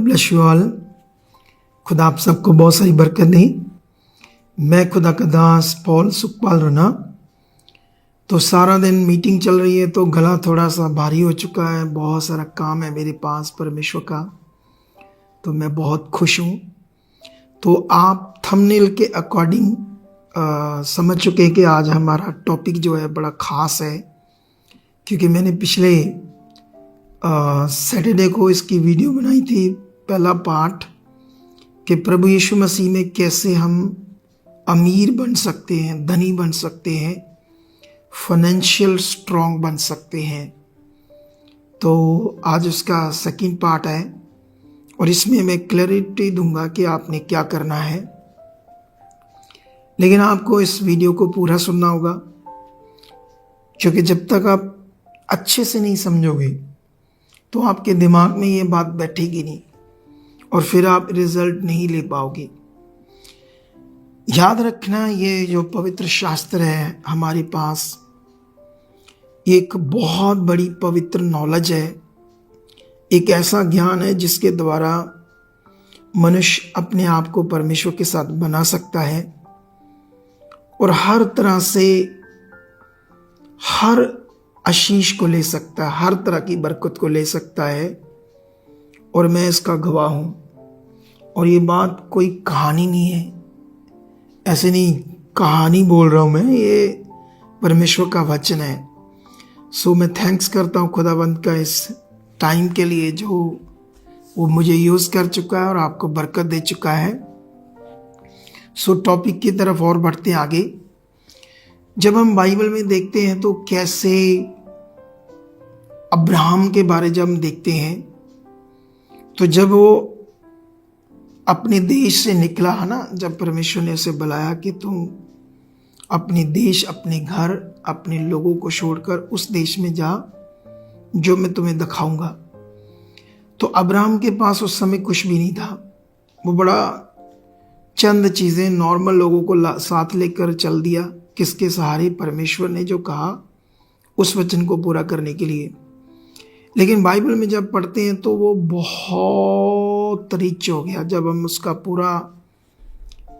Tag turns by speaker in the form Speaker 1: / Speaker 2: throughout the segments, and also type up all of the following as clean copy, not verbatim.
Speaker 1: Bless you all. खुदा आप सबको बहुत सारी बरकत दी। मैं खुदा का दास पॉल सुखपाल रना। तो सारा दिन मीटिंग चल रही है तो गला थोड़ा सा भारी हो चुका है। बहुत सारा काम है मेरे पास परमेश्वर का, तो मैं बहुत खुश हूँ। तो आप थंबनेल के अकॉर्डिंग समझ चुके हैं कि आज हमारा टॉपिक जो है बड़ा ख़ास है, क्योंकि मैंने पिछले सैटरडे को इसकी वीडियो बनाई थी, पहला पार्ट, कि प्रभु यीशु मसीह में कैसे हम अमीर बन सकते हैं, धनी बन सकते हैं, फाइनेंशियल स्ट्रॉन्ग बन सकते हैं। तो आज उसका सेकंड पार्ट है और इसमें मैं क्लैरिटी दूंगा कि आपने क्या करना है। लेकिन आपको इस वीडियो को पूरा सुनना होगा, क्योंकि जब तक आप अच्छे से नहीं समझोगे तो आपके दिमाग में ये बात बैठेगी नहीं और फिर आप रिजल्ट नहीं ले पाओगे। याद रखना, ये जो पवित्र शास्त्र है हमारे पास, ये एक बहुत बड़ी पवित्र नॉलेज है, एक ऐसा ज्ञान है जिसके द्वारा मनुष्य अपने आप को परमेश्वर के साथ बना सकता है और हर तरह से हर आशीष को ले सकता है, हर तरह की बरकत को ले सकता है। और मैं इसका गवाह हूँ। और ये बात कोई कहानी नहीं है, ऐसे नहीं कहानी बोल रहा हूँ मैं, ये परमेश्वर का वचन है। सो मैं थैंक्स करता हूँ खुदावंत का इस टाइम के लिए जो वो मुझे यूज़ कर चुका है और आपको बरकत दे चुका है। सो टॉपिक की तरफ और बढ़ते हैं आगे। जब हम बाइबल में देखते हैं तो कैसे अब्राहम के बारे जब हम देखते हैं, तो जब वो अपने देश से निकला है ना, जब परमेश्वर ने उसे बुलाया कि तुम अपने देश, अपने घर, अपने लोगों को छोड़कर उस देश में जा जो मैं तुम्हें दिखाऊंगा। तो अब्राहम के पास उस समय कुछ भी नहीं था। वो बड़ा चंद चीज़ें नॉर्मल लोगों को साथ लेकर चल दिया। किसके सहारे? परमेश्वर ने जो कहा उस वचन को पूरा करने के लिए। लेकिन बाइबल में जब पढ़ते हैं तो वो बहुत रिच हो गया। जब हम उसका पूरा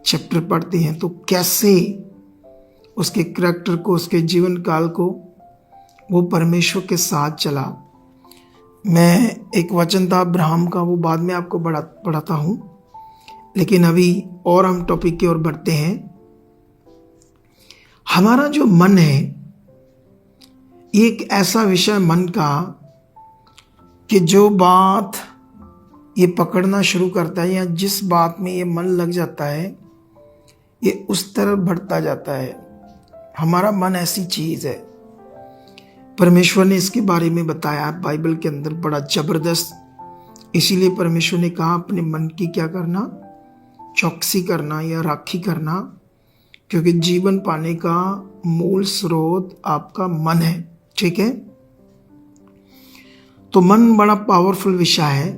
Speaker 1: चैप्टर पढ़ते हैं तो कैसे उसके करैक्टर को, उसके जीवन काल को वो परमेश्वर के साथ चला। मैं एक वचन था अब्राहम का, वो बाद में आपको पढ़ाता हूँ, लेकिन अभी और हम टॉपिक की ओर बढ़ते हैं। हमारा जो मन है, एक ऐसा विषय मन का कि जो बात ये पकड़ना शुरू करता है या जिस बात में ये मन लग जाता है, ये उस तरफ बढ़ता जाता है। हमारा मन ऐसी चीज़ है। परमेश्वर ने इसके बारे में बताया बाइबल के अंदर बड़ा जबरदस्त। इसीलिए परमेश्वर ने कहा अपने मन की क्या करना? चौकसी करना या राखी करना, क्योंकि जीवन पाने का मूल स्रोत आपका मन है। ठीक है? तो मन बड़ा पावरफुल विषय है।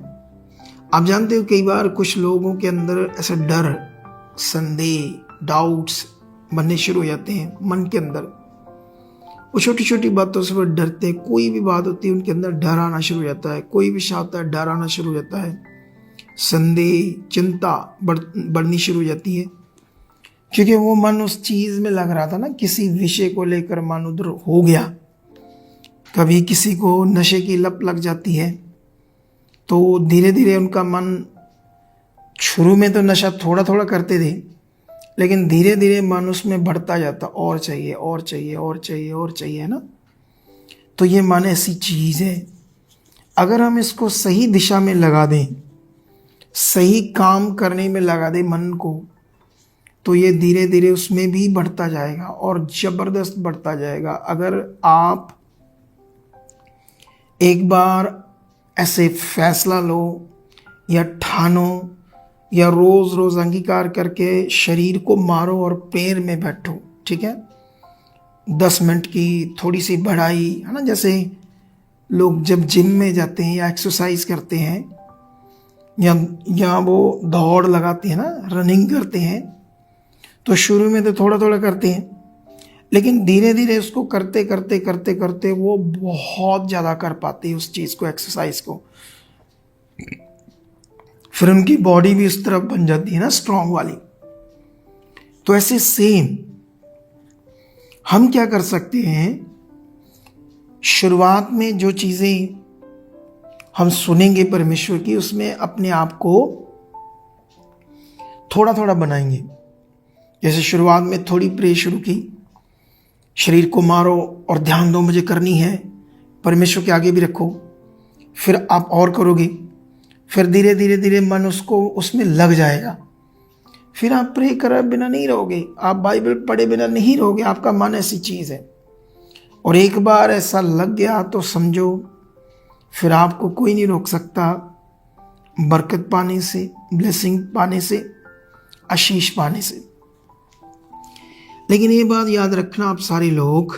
Speaker 1: आप जानते हो कई बार कुछ लोगों के अंदर ऐसा डर, संदेह, डाउट्स बनने शुरू हो जाते हैं मन के अंदर। वो छोटी छोटी बातों से वो डरते हैं। कोई भी बात होती है उनके अंदर डर आना शुरू हो जाता है। कोई विषय होता है डर आना शुरू हो जाता है। संदेह, चिंता बढ़नी शुरू हो जाती है, क्योंकि वो मन उस चीज़ में लग रहा था ना, किसी विषय को लेकर मन उधर हो गया। कभी किसी को नशे की लत लग जाती है तो धीरे धीरे उनका मन, शुरू में तो नशा थोड़ा थोड़ा करते थे, लेकिन धीरे धीरे मन उसमें बढ़ता जाता, और चाहिए और चाहिए और चाहिए और चाहिए, है ना। तो ये मन ऐसी चीज़ है, अगर हम इसको सही दिशा में लगा दें, सही काम करने में लगा दें मन को, तो ये धीरे धीरे उसमें भी बढ़ता जाएगा और ज़बरदस्त बढ़ता जाएगा। अगर आप एक बार ऐसे फैसला लो या ठानो या रोज़ रोज़ अंगीकार करके शरीर को मारो और पैर में बैठो, ठीक है, 10 मिनट की थोड़ी सी बढ़ाई, है ना। जैसे लोग जब जिम में जाते हैं या एक्सरसाइज करते हैं या वो दौड़ लगाते हैं ना, रनिंग करते हैं, तो शुरू में तो थोड़ा थोड़ा करते हैं, लेकिन धीरे धीरे उसको करते करते करते करते वो बहुत ज़्यादा कर पाते हैं उस चीज़ को, एक्सरसाइज को। फिर उनकी बॉडी भी उस तरफ बन जाती है ना, स्ट्रांग वाली। तो ऐसे सेम हम क्या कर सकते हैं, शुरुआत में जो चीजें हम सुनेंगे परमेश्वर की, उसमें अपने आप को थोड़ा थोड़ा बनाएंगे। जैसे शुरुआत में थोड़ी प्रे शुरू की, शरीर को मारो और ध्यान दो मुझे करनी है, परमेश्वर के आगे भी रखो, फिर आप और करोगे, फिर धीरे धीरे धीरे मन उसमें लग जाएगा। फिर आप प्रे करे बिना नहीं रहोगे, आप बाइबल पढ़े बिना नहीं रहोगे, आपका मन ऐसी चीज है। और एक बार ऐसा लग गया तो समझो फिर आपको कोई नहीं रोक सकता बरकत पाने से, ब्लेसिंग पाने से, आशीष पाने से। लेकिन ये बात याद रखना आप सारे लोग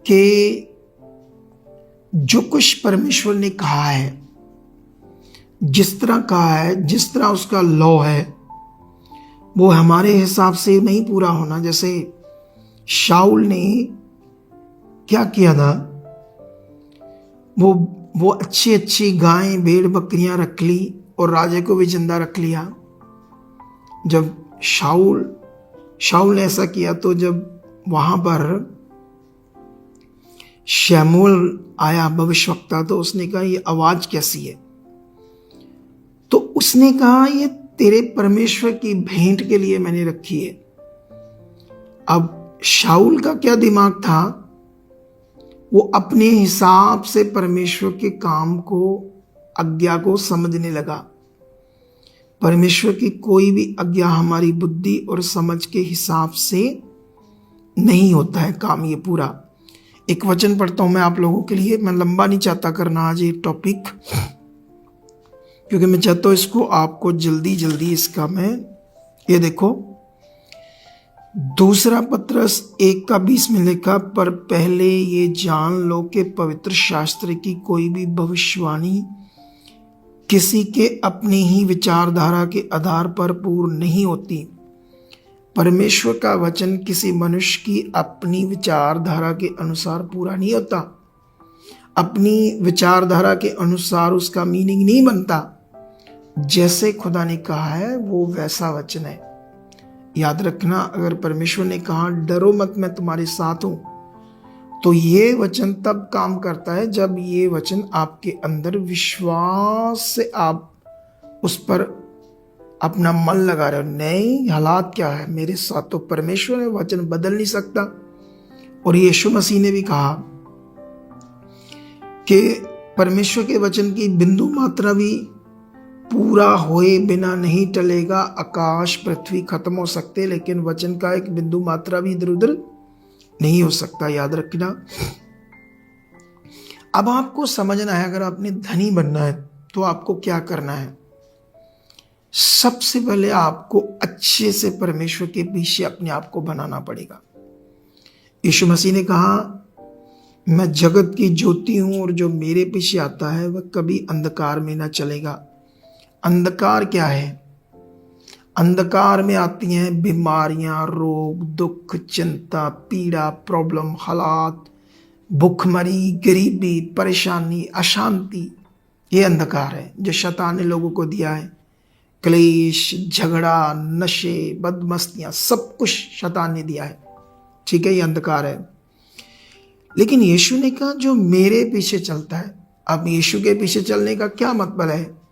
Speaker 1: कि जो कुछ परमेश्वर ने कहा है, जिस तरह कहा है, जिस तरह उसका लॉ है, वो हमारे हिसाब से नहीं पूरा होना। जैसे शाऊल ने क्या किया था, वो अच्छी अच्छी गायें भेड़ बकरियां रख ली और राजे को भी जिंदा रख लिया। जब शाऊल ने ऐसा किया तो जब वहां पर शमूएल आया भविष्यवक्ता, तो उसने कहा ये आवाज कैसी है? तो उसने कहा ये तेरे परमेश्वर की भेंट के लिए मैंने रखी है। अब शाऊल का क्या दिमाग था, वो अपने हिसाब से परमेश्वर के काम को, आज्ञा को समझने लगा। परमेश्वर की कोई भी आज्ञा हमारी बुद्धि और समझ के हिसाब से नहीं होता है काम ये पूरा। एक वचन पढ़ता हूं मैं आप लोगों के लिए, मैं लंबा नहीं चाहता करना आज ये टॉपिक, क्योंकि मैं चाहता हूं इसको आपको जल्दी जल्दी इसका मैं, ये देखो दूसरा पत्रस 1:20 में लिखा, पर पहले ये जान लो कि पवित्र शास्त्र की कोई भी भविष्यवाणी किसी के अपनी ही विचारधारा के आधार पर पूर्ण नहीं होती। परमेश्वर का वचन किसी मनुष्य की अपनी विचारधारा के अनुसार पूरा नहीं होता। अपनी विचारधारा के अनुसार उसका मीनिंग नहीं बनता। जैसे खुदा ने कहा है वो वैसा वचन है। याद रखना, अगर परमेश्वर ने कहा डरो मत मैं तुम्हारे साथ हूं, तो ये वचन तब काम करता है जब ये वचन आपके अंदर विश्वास से आप उस पर अपना मन लगा रहे हो। नहीं, हालात क्या है मेरे साथ, तो परमेश्वर है, वचन बदल नहीं सकता। और यीशु मसीह ने भी कहा कि परमेश्वर के वचन की बिंदु मात्रा भी पूरा होए बिना नहीं टलेगा। आकाश पृथ्वी खत्म हो सकते, लेकिन वचन का एक बिंदु मात्रा भी इधर उधर नहीं हो सकता। याद रखना। अब आपको समझना है, अगर आपने धनी बनना है तो आपको क्या करना है। सबसे पहले आपको अच्छे से परमेश्वर के पीछे अपने आप को बनाना पड़ेगा। यीशु मसीह ने कहा मैं जगत की ज्योति हूं और जो मेरे पीछे आता है वह कभी अंधकार में ना चलेगा। अंधकार क्या है? अंधकार में आती हैं बीमारियां, रोग, दुख, चिंता, पीड़ा, प्रॉब्लम, हालात, भूखमरी, गरीबी, परेशानी, अशांति। ये अंधकार है जो शैतान ने लोगों को दिया है। क्लेश, झगड़ा, नशे, बदमस्तियां, सब कुछ शैतान ने दिया है। ठीक है, ये अंधकार है। लेकिन यीशु ने कहा जो मेरे पीछे चलता है। अब यीशु के पीछे चलने का क्या मतलब है?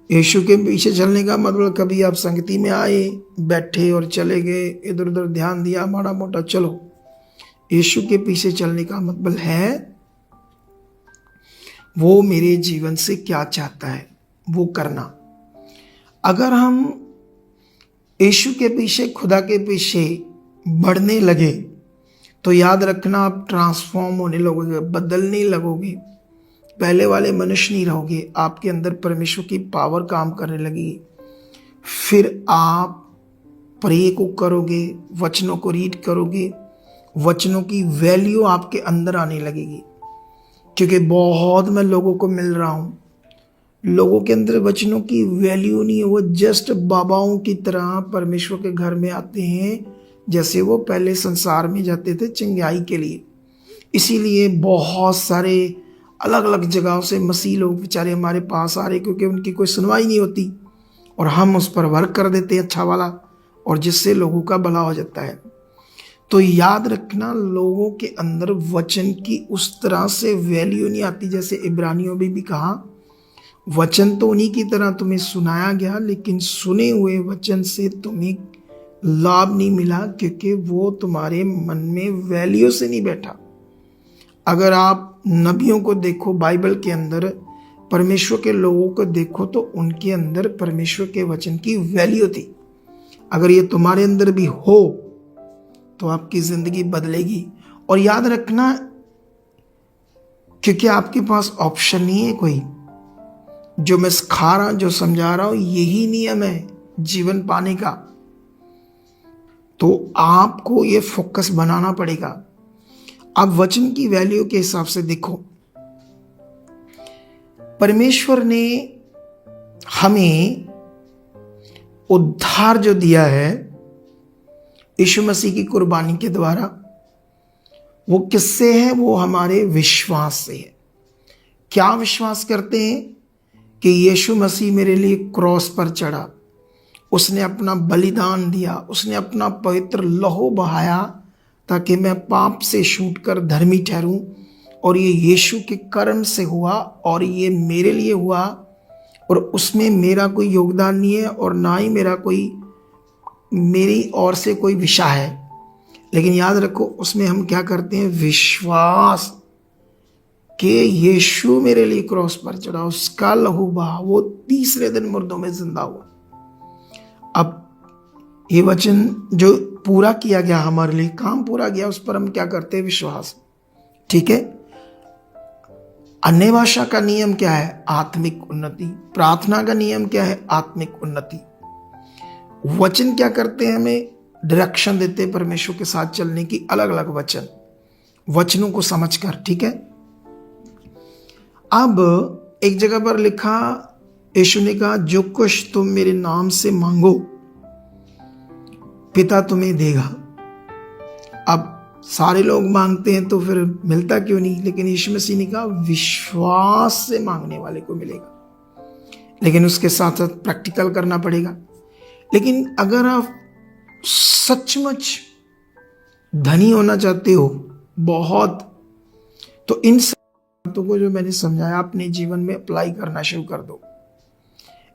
Speaker 1: यीशु के पीछे चलने का मतलब कभी आप संगति में आए, बैठे और चले गए, इधर उधर ध्यान दिया, माड़ा मोटा चलो। यीशु के पीछे चलने का मतलब है वो मेरे जीवन से क्या चाहता है वो करना। अगर हम यीशु के पीछे, खुदा के पीछे बढ़ने लगे तो याद रखना आप ट्रांसफॉर्म होने लगोगे, बदलने लगोगे, पहले वाले मनुष्य नहीं रहोगे। आपके अंदर परमेश्वर की पावर काम करने लगेगी। फिर आप प्रे को करोगे, वचनों को रीड करोगे, वचनों की वैल्यू आपके अंदर आने लगेगी। क्योंकि बहुत मैं लोगों को मिल रहा हूं, लोगों के अंदर वचनों की वैल्यू नहीं है। वो जस्ट बाबाओं की तरह परमेश्वर के घर में आते हैं जैसे वो पहले संसार में जाते थे चंगाई के लिए। इसीलिए बहुत सारे अलग अलग जगहों से मसीह लोग बेचारे हमारे पास आ रहे, क्योंकि उनकी कोई सुनवाई नहीं होती और हम उस पर वर्क कर देते हैं अच्छा वाला, और जिससे लोगों का भला हो जाता है। तो याद रखना, लोगों के अंदर वचन की उस तरह से वैल्यू नहीं आती। जैसे इब्रानियों में भी कहा, वचन तो उन्हीं की तरह तुम्हें सुनाया गया, लेकिन सुने हुए वचन से तुम्हें लाभ नहीं मिला, क्योंकि वो तुम्हारे मन में वैल्यू से नहीं बैठा। अगर आप नबियों को देखो, बाइबल के अंदर परमेश्वर के लोगों को देखो, तो उनके अंदर परमेश्वर के वचन की वैल्यू थी। अगर ये तुम्हारे अंदर भी हो तो आपकी जिंदगी बदलेगी। और याद रखना, क्योंकि आपके पास ऑप्शन नहीं है कोई। जो मैं सिखा रहा, जो समझा रहा हूं, यही नियम है जीवन पाने का। तो आपको ये फोकस बनाना पड़ेगा। आप वचन की वैल्यू के हिसाब से देखो, परमेश्वर ने हमें उद्धार जो दिया है यीशु मसीह की कुर्बानी के द्वारा, वो किससे है? वो हमारे विश्वास से है। क्या विश्वास करते हैं? कि यीशु मसीह मेरे लिए क्रॉस पर चढ़ा, उसने अपना बलिदान दिया, उसने अपना पवित्र लहू बहाया ताकि मैं पाप से छूटकर धर्मी ठहरूं। और ये यीशु के कर्म से हुआ, और ये मेरे लिए हुआ, और उसमें मेरा कोई योगदान नहीं है और ना ही मेरी ओर से कोई विषय है। लेकिन याद रखो, उसमें हम क्या करते हैं? विश्वास कि यीशु मेरे लिए क्रॉस पर चढ़ा, उसका लहू बहा, वो तीसरे दिन मुर्दों में जिंदा हुआ। अब ये वचन जो पूरा किया गया, हमारे लिए काम पूरा गया, उस पर हम क्या करते हैं? विश्वास। ठीक है। अन्य भाषा का नियम क्या है? आत्मिक उन्नति। प्रार्थना का नियम क्या है? आत्मिक उन्नति। वचन क्या करते हैं? हमें डायरेक्शन देते हैं परमेश्वर के साथ चलने की, अलग अलग वचनों को समझकर। ठीक है। अब एक जगह पर लिखा, यीशु ने कहा, जो कुछ तुम मेरे नाम से मांगो पिता तुम्हें देगा। अब सारे लोग मांगते हैं तो फिर मिलता क्यों नहीं? लेकिन यीशु मसीह ने कहा, विश्वास से मांगने वाले को मिलेगा। लेकिन उसके साथ साथ प्रैक्टिकल करना पड़ेगा। लेकिन अगर आप सचमुच धनी होना चाहते हो बहुत, तो इन बातों को जो मैंने समझाया अपने जीवन में अप्लाई करना शुरू कर दो।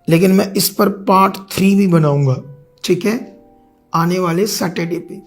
Speaker 1: लेकिन मैं इस पर पार्ट 3 भी बनाऊंगा, ठीक है, आने वाले सैटरडे पे।